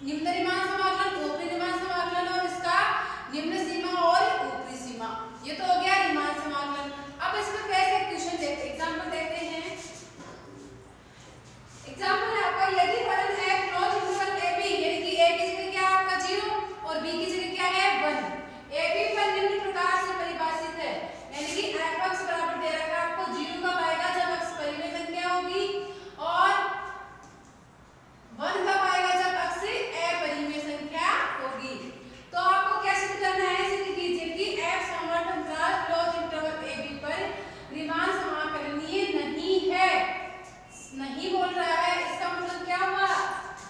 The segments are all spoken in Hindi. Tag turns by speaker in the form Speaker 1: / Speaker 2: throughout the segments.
Speaker 1: निम्न रीमान समाकलन, ऊपरी रीमान समाकलन और इसका निम्न सीमा और ऊपरी सीमा। ये तो हो गया रीमान समाकलन। अब इसमें कैसे क्वेश्चन देखते, एग्जांपल देखते हैं। एग्जांपल है आपका, यदि फलन है क्लोज इंटरवल ए बी, यानी कि ए की जगह क्या है आपका 0 और बी की जगह क्या है 1। ए बी पर निम्न प्रकार से परिभाषित है, यानी कि f x बराबर दे रखा है आपको 0 कब आएगा जब x परिमेय संख्या होगी और 1 कब आएगा जब x अपरिमेय संख्या होगी। तो आपको क्या सिद्ध करना है, सिद्ध कीजिए कि f समवर्त अंतराल क्लोज इंटरवल ए बी पर रीमान समाकलनीय नहीं है। नहीं बोल रहा है, इसका मतलब क्या हुआ,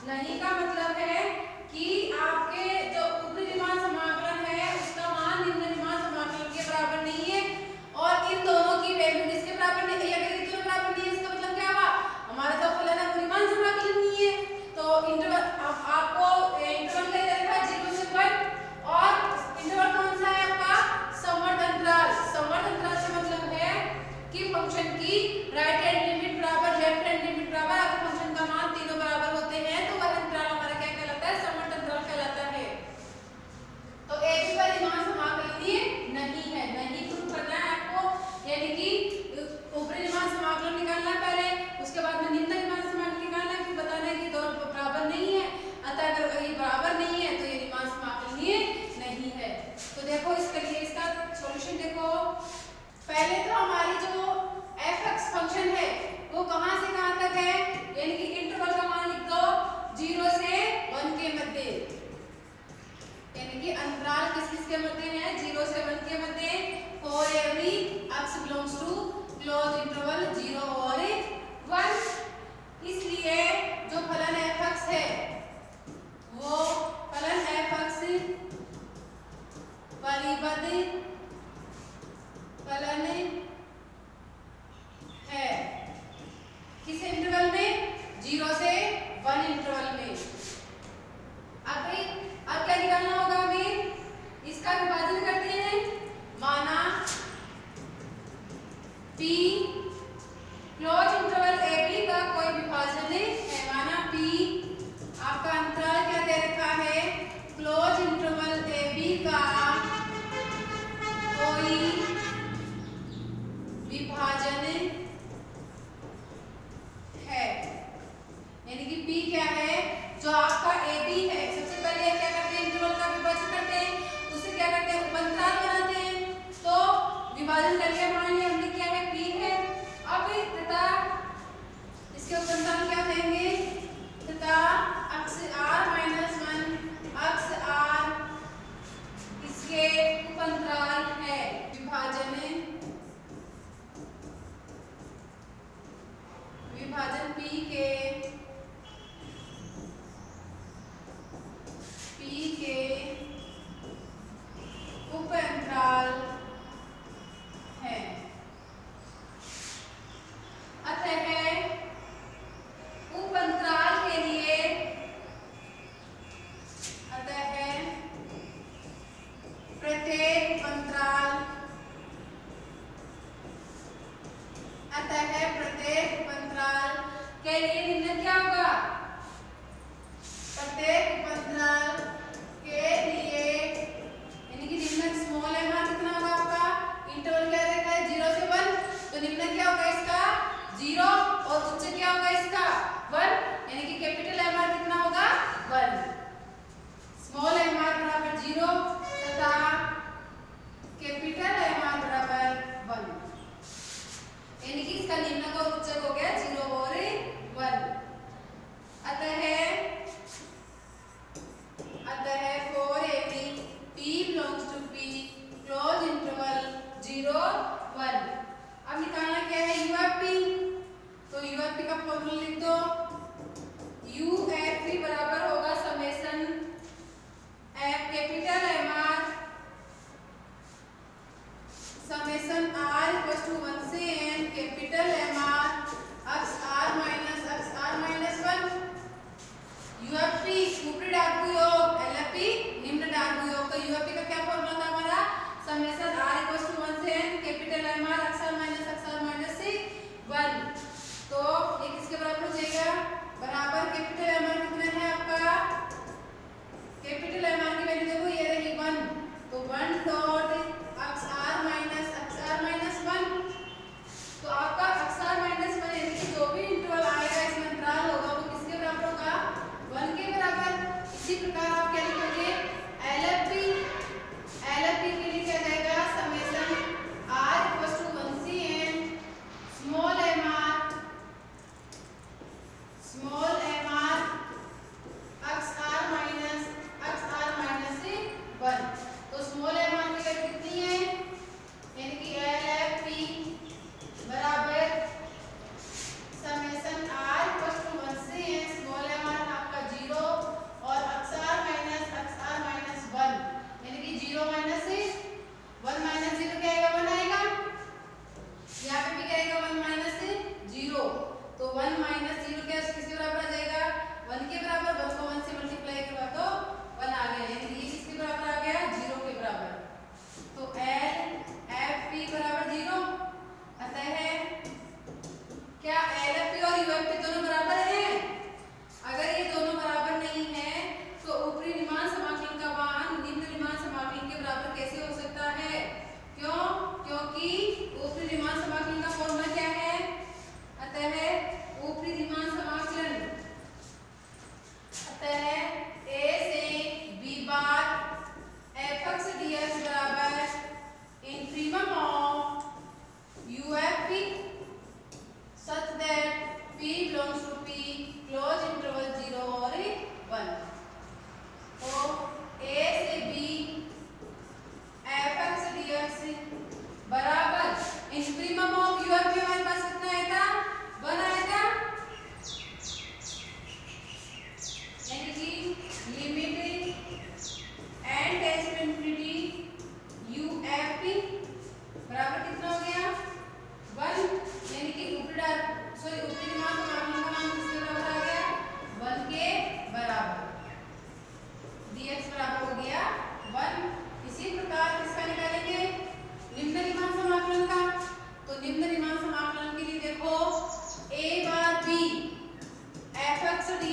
Speaker 1: नहीं का मतलब है कि आपके जो ऊपरी रीमान समाकलन है उसका मान निम्न रीमान समाकलन के बराबर नहीं है और इन दोनों की वैल्यू किसके बराबर नहीं है, अगर ये दोनों बराबर नहीं है इसका मतलब क्या हुआ, हमारा जो फलन है वो रीमान समाकलन नहीं है। तो इंटरवल आपको इंटरवल ले रखा है 0 से 1 और इंटरवल कौन सा है आपका समवर्त अंतराल। समवर्त अंतराल से मतलब है कि फंक्शन की राइट हैंड लिमिट बराबर लेफ्ट हैंड लिमिट बराबर, अगर फंक्शन का मान तीनों बराबर होते हैं तो वह अंतराल हमारा क्या कहलाता है, समवर्त अंतराल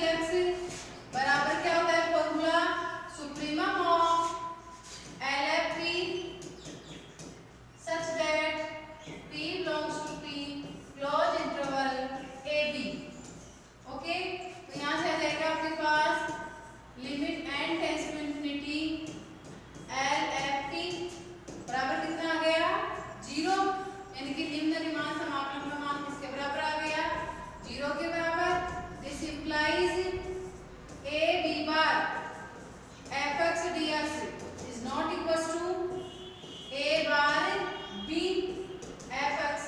Speaker 1: dx बराबर क्या होता है formula, supremum of LFP such that P belongs to T close interval AB। Okay, तो यहाँ से आ जाएगा आपके पास limit n tends to infinity LFP बराबर कितना आ गया 0, यानी कि निम्न रीमान समाकलन का मान किसके बराबर आ गया 0 के बराबर। This implies a b bar fx dx is not equal to a bar b fx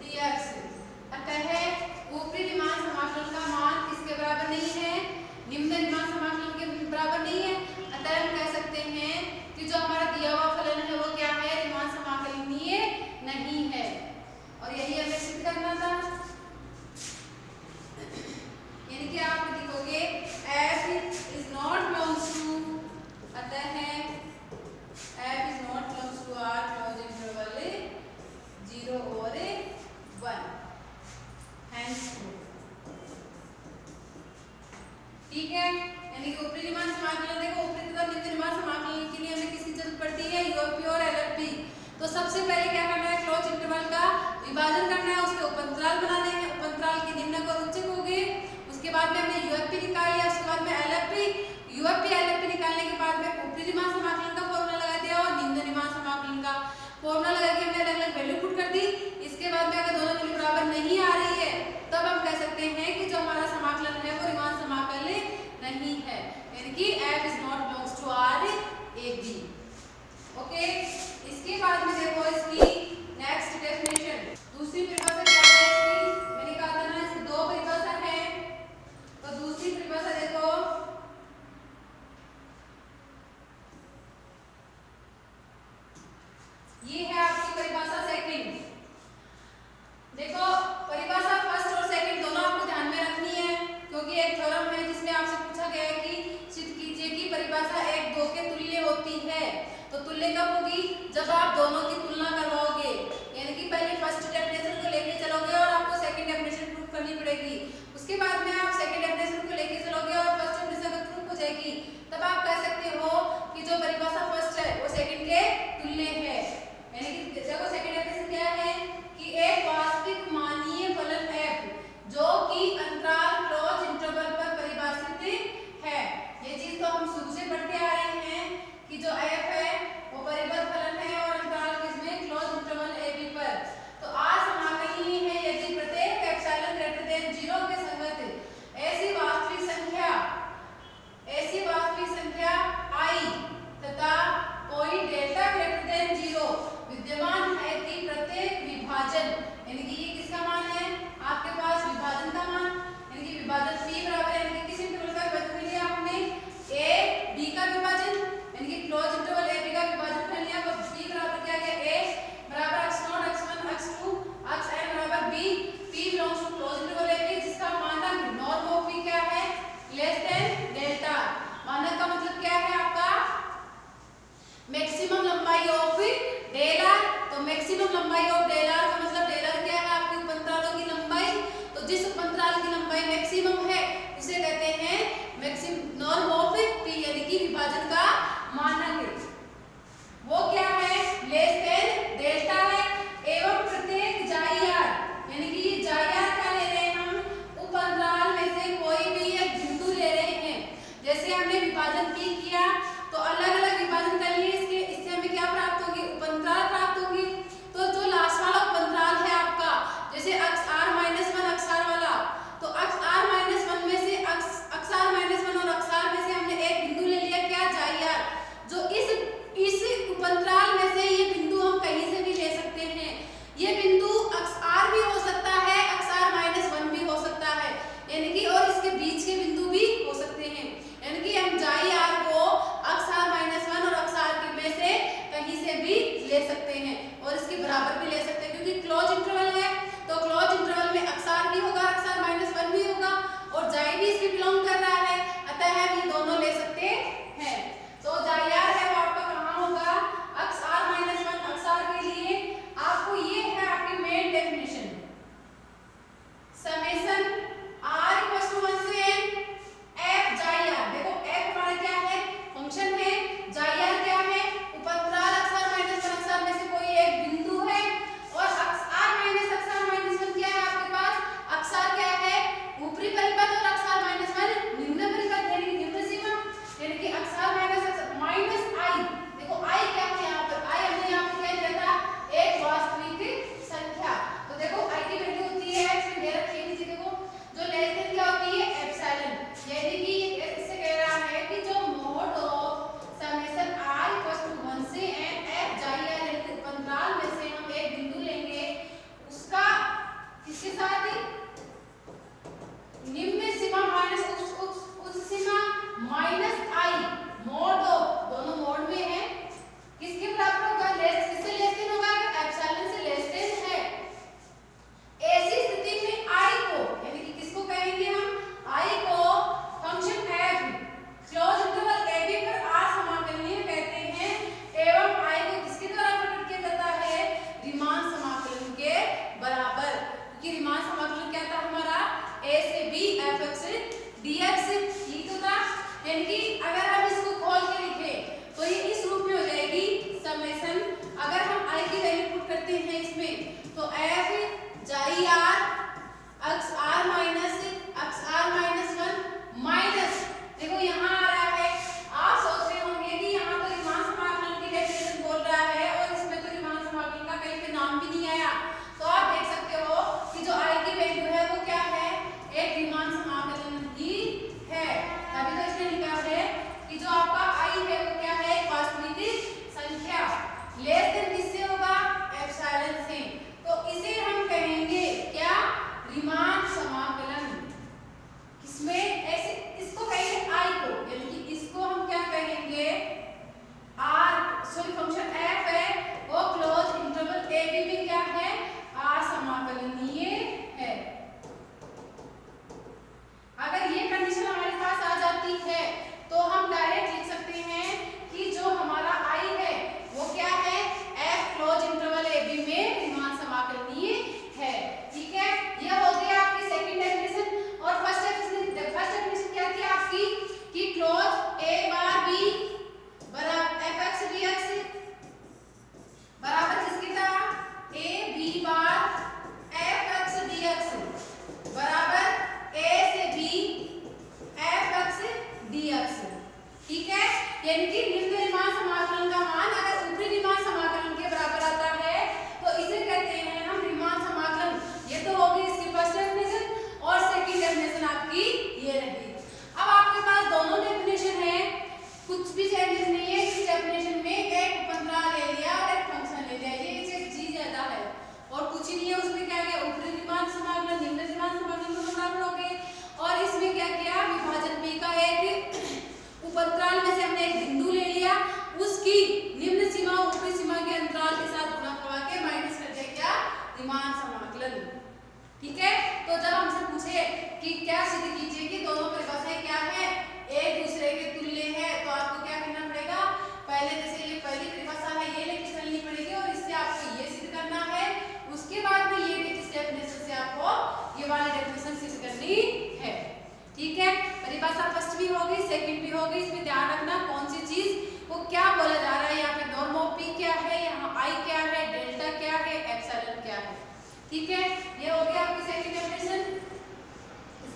Speaker 1: dx। अतः ऊपरी रीमान समाकलन का मान किसके बराबर नहीं है, निम्न रीमान समाकलन के बराबर नहीं है। अतः हम कह सकते हैं कि जो हमारा दिया हुआ फलन है वो क्या है, रीमान समाकलनीय नहीं है। और यही हमें सिद्ध करना था, यानी कि आप लिखोगे f is not belongs to, अतः f is not belongs to R close interval 0 और 1 हैंस ठीक है। यानी कि ऊपरी रीमान समाकलन देखो, ऊपरी तथा निम्न रीमान समाकलन के लिए हमें किसकी जरूरत पड़ती है, यूएफपी और एलएफपी। तो सबसे पहले क्या करना है, क्लोज इंटरवल का विभाजन करना है, उसके उपअंतराल बनाने हैं, उपअंतराल के निम्नक और उच्चक हो गए। उसके बाद में हमने यूएफपी निकाल लिया, उसके बाद में एलएफपी, यूएफपी एलएफपी निकालने के बाद में ऊपरी रीमान समाकलन का फॉर्मूला लगा दिया और निम्न रीमान समाकलन का फॉर्मूला लगा के हमने अलग अलग वैल्यू पुट कर दी। इसके बाद में अगर दोनों वैल्यू बराबर नहीं आ रही है तब हम कह सकते हैं कि जो हमारा समाकलन है वो रीमान समाकलन नहीं है, यानी कि f is not belongs to R AB। Okay, इसके बाद में देखो इसकी नेक्स्ट डेफिनेशन, दूसरी परिभाषा क्या है इसकी, मैंने कहा था ना इसकी दो परिभाषा है। तो दूसरी परिभाषा देखो, ये है आपकी परिभाषा सेकंड। देखो परिभाषा फर्स्ट और सेकंड दोनों आपको ध्यान में रखनी है, क्योंकि एक थ्योरम है जिसमें आपसे पूछा गया है कि सिद्ध कीजिए कि परिभाषा 1 2 के तुल्य होती है। तो तुल्य कब होगी, जब आप दोनों की तुलना करवाओगे, यानी कि पहले फर्स्ट डेफिनेशन को लेके चलोगे और आपको सेकंड डेफिनेशन प्रूफ करनी पड़ेगी। उसके बाद में आप सेकंड डेफिनेशन को लेके चलोगे और फर्स्ट डेफिनेशन अगर प्रूफ हो जाएगी तब आप कह सकते हो कि जो परिभाषा फर्स्ट है वो सेकंड के तुल्य है। यानी कि देखो सेकंड डेफिनेशन क्या है कि एक वास्तविक मानीय फलन f जो कि अंतराल क्लोज इंटरवल पर परिभाषित है। ये चीज तो हम शुरू से पढ़ते आ रहे हैं कि जो f है वो परिबद्ध फलन है और अंतराल के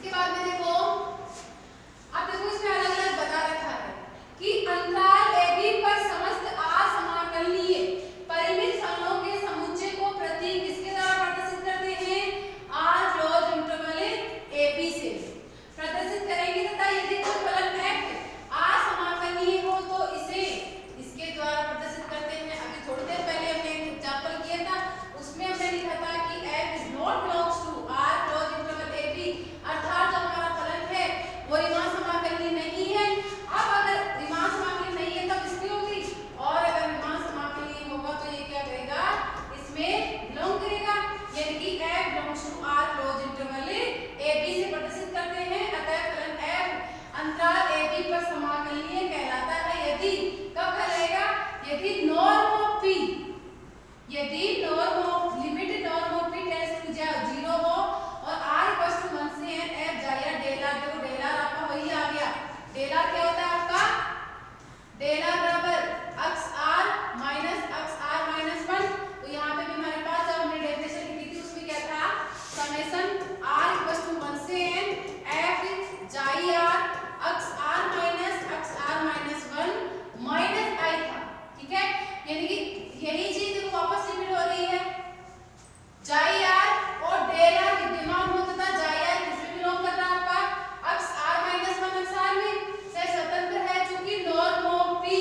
Speaker 1: इसके बाद में देखो, अब देखो इसमें अलग अलग बता रखा है कि अंतराल AB पर समस्त असमाकलनीय परिमित फलनों के समुच्चय को प्रतीक किसके द्वारा प्रदर्शित करते हैं? r क्लोज इंटरवल AB से प्रदर्शित करेंगे तथा यदि कोई फलन f असमाकलनीय हो तो इसे इसके द्वारा प्रदर्शित करते हैं। अभी थोड़ी देर पहले हमने एक एग्जांपल किया था, उसमें हमने लिखा था कि f is not belongs to r close interval AB, अर्थात जो हमारा फलन है वो रीमान समाकलनीय नहीं है। अब अगर रीमान समाकलनीय नहीं है तब इसकी होगी, और अगर रीमान समाकलनीय होगा तो ये क्या करेगा? इसमें बिलोंग करेगा, यानी कि f belongs to r close interval AB से प्रदर्शित करते हैं। अतः फलन f अंतराल AB पर समाकलनीय कहलाता है यदि, कब कहलाएगा? यदि नॉर्म ऑफ p, यदि norm of limit norm of p tends to 0 हो और r इक्वल्स टू 1 से n f जाया डेल r। देखो डेल r आपका वही आ गया। डेल r क्या होता है आपका? डेल r बराबर अक्स r माइनस अक्स r माइनस 1। तो यहाँ पे भी हमारे पास जब हमने डेफिनेशन लिखी थी उसमें क्या था? समेशन r इक्वल्स टू 1 से n f जाई r अक्स r माइनस 1 माइनस i था। ठीक है, यानी कि यही चीज देखो वापस रिपीट हो रही है। जाई r और डेल r विद्यमान हो तथा जाई r किसमें बिलोंग कर रहा है आपका? अक्स r माइनस 1 अक्स r में से स्वतंत्र है, चूंकि नॉर्म ऑफ p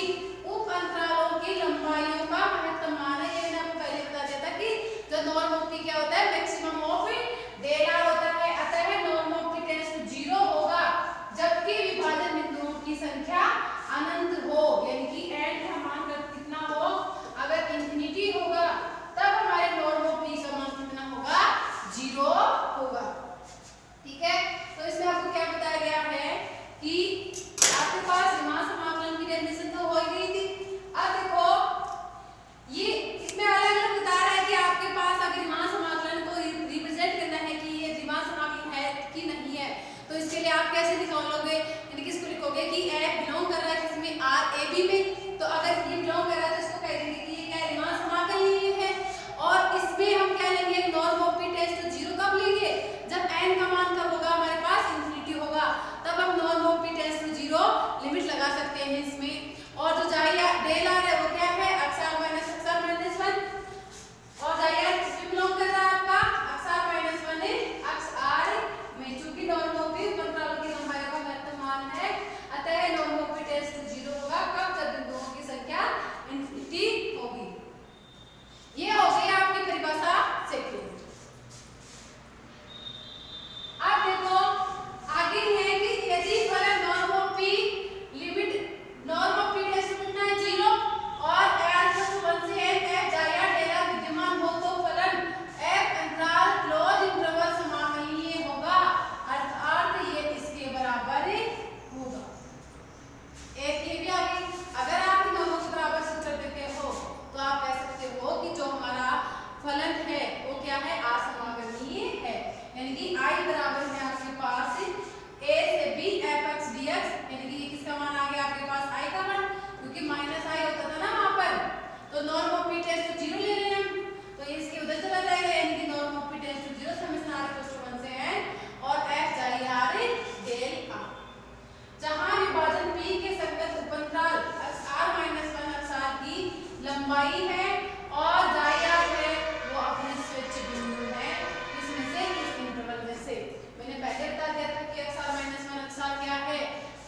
Speaker 1: उप अंतरालों की लंबाइयों का महत्तम मान है। ये मैंने आपको पहले बता दिया था कि जो नॉर्म ऑफ p क्या होता है? मैक्सिमम ऑफ डेल r होता है। अतः norm of p tends to 0 होगा जबकि विभाजन बिंदुओं की संख्या अनंत हो, यानी कि n का मान कितना हो? अगर इंफिनिटी होगा तब हमारे नॉर्म ऑफ p का मान कितना होगा? 0 होगा। ठीक है, तो इसमें आपको क्या बताया गया है कि आपके पास रीमान समाकलन की डेफिनेशन तो हो गई थी। अब देखो ये इसमें अलग अलग बता रहा है कि आपके पास अगर रीमान समाकलन को रिप्रेजेंट करना है कि ये रीमान समाकलन है कि नहीं है, तो इसके लिए आप कैसे निकालोगे? यानी कि इसको लिखोगे कि f बिलोंग कर रहा है किसमें? r a b में। तो अगर ये बिलोंग कर रहा है तो इसको कह देंगे कि ये क्या है? रीमान समाकलनीय है। और इसमें हम क्या लेंगे? Norm of p tends to 0 कब लेंगे? जब n का मान कब होगा? हमारे पास इंफिनिटी होगा, तब हम norm of p tends to 0 limit लगा सकते हैं इसमें। और जो जाई डेल r है वो क्या है? अक्स r माइनस अक्स r माइनस 1, और जाई r किसमें बिलोंग कर रहा है आपका? अक्स r माइनस 1 अक्स r में, चूंकि नॉर्म ऑफ p उप अंतरालों की लंबाई का महत्तम मान है। अतः norm of p tends to 0 होगा कब? जब बिंदुओं की संख्या इंफिनिटी होगी। ये हो गई आपकी परिभाषा सेकंड। अब देखो आगे है कि यदि फलन norm of p limit norm of p tends to कितना है? 0 और r इक्वल्स टू 1 से n f जाई r डेल r विद्यमान हो तो फलन f अंतराल क्लोज इंटरवल समाकलनीय होगा, अर्थात ये इसके बराबर होगा। एक ये भी आ गई। अगर आप इन दोनों के बराबर से कर देते हो तो आप कह सकते हो कि जो हमारा फलन है वो क्या है? असमाकलनीय है, यानी कि i बराबर है आपके पास a से b f(x) dx, यानी कि ये किसका मान आ गया आपके पास? i का मान, क्योंकि माइनस i होता था ना वहां पर। तो norm of p tends to 0 ले रहे हैं हम, तो ये इसके उधर चला जाएगा, यानी कि norm of p tends to 0 summation r equals to 1 से n और f जाई r डेल r। जहां विभाजन p के संगत उपअंतराल अक्स r माइनस 1 अक्स r की लंबाई है और जाई r है वो अपने स्वैच्छिक बिंदु है, इसमें से इस इंटरवल में से। मैंने पहले बता दिया था कि अक्स r माइनस 1 अक्स r क्या है?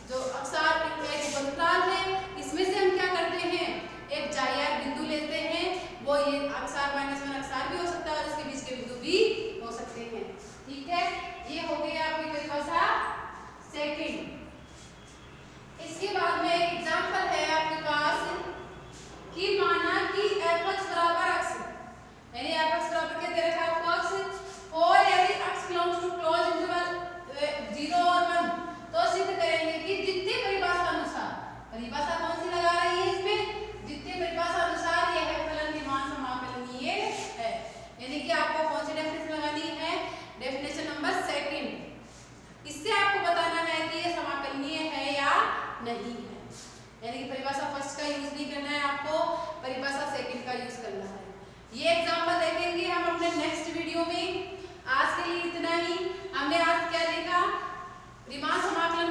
Speaker 1: जो अक्स r एक उपअंतराल है, इसमें से हम क्या करते हैं? एक जाई r बिंदु लेते हैं, वो ये अक्स r माइनस 1 अक्स r भी हो सकता है और इसके बीच के बिंदु भी हो सकते हैं। ठीक है, ये हो गई आपकी परिभाषा सेकंड। इसके बाद में एक एग्जांपल है आपके पास कि माना कि f(x) बराबर x, यानी f(x) बराबर क्या दे रखा है आपको? x, और यदि x belongs to close interval 0 और 1, तो सिद्ध करेंगे कि द्वितीय परिभाषा अनुसार, परिभाषा कौन सी लगा रही है इसमें? द्वितीय परिभाषा अनुसार यह फलन रीमान समाकलनीय है। यानी कि आपको कौन सी डेफिनेशन लगानी है? Definition number second. इससे आपको बताना है कि यह समाकलनीय है या नहीं है, यानी कि परिभाषा फर्स्ट का यूज नहीं करना है आपको, परिभाषा सेकंड का यूज करना है। ये एग्जांपल देखेंगे हम अपने नेक्स्ट वीडियो में। आज के लिए इतना ही। हमने आज क्या देखा, रीमान समाकलन